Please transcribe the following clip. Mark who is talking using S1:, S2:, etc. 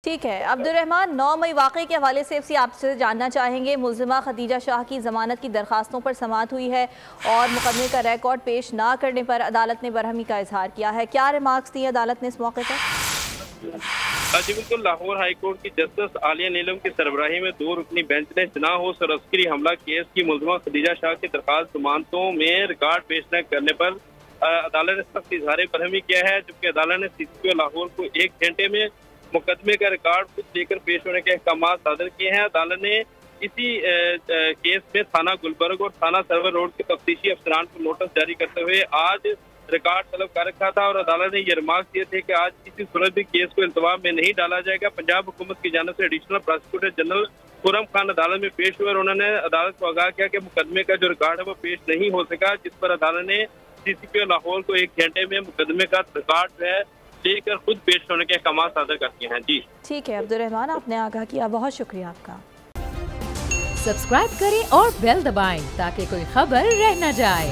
S1: ठीक है अब्दुर्रहमान, 9 मई वाक़े के हवाले से आपसे जानना चाहेंगे। मुल्ज़िमा खदीजा शाह की ज़मानत की दरखास्तों पर समाअत हुई है और मुकदमे का रिकॉर्ड पेश ना करने पर अदालत ने बरहमी का इजहार किया है। क्या रिमार्क्स दिए अदालत ने इस मौके पर?
S2: जी बिल्कुल, लाहौर हाई कोर्ट की जस्टिस आलिया नीलम की सरबराही में 2 रुकनी बेंच ने जना होश और अस्करी हमला केस की मुल्ज़िमा खदीजा शाह की दरखास्त जमानतों में रिकॉर्ड पेश न करने पर अदालत ने सख्त इजहार बरहमी किया है, जबकि अदालत ने CCPO लाहौर को 1 घंटे में मुकदमे का रिकॉर्ड खुद लेकर पेश होने के अहकाम सादर किए हैं। अदालत ने इसी केस में थाना गुलबर्ग और थाना सर्वर रोड के तफ्तीशी अफसरान को नोटिस जारी करते हुए आज रिकॉर्ड तलब कर रखा था और अदालत ने ये रिमार्क दिए थे कि आज किसी सूरत भी केस को इल्तवा में नहीं डाला जाएगा। पंजाब हुकूमत की जानिब से additional prosecutor general Khurram Khan अदालत में पेश हुए और उन्होंने अदालत को आगाह किया कि मुकदमे का जो रिकॉर्ड है वो पेश नहीं हो सका, जिस पर अदालत ने CCPO लाहौर को 1 घंटे में मुकदमे का रिकॉर्ड जो है लेकर खुद पेश होने के अहकाम सादर करते हैं। जी
S1: ठीक है अब्दुर्रहमान, आपने आगाह किया, बहुत शुक्रिया आपका।
S3: सब्सक्राइब करें और बेल दबाएं ताकि कोई खबर रह न जाए।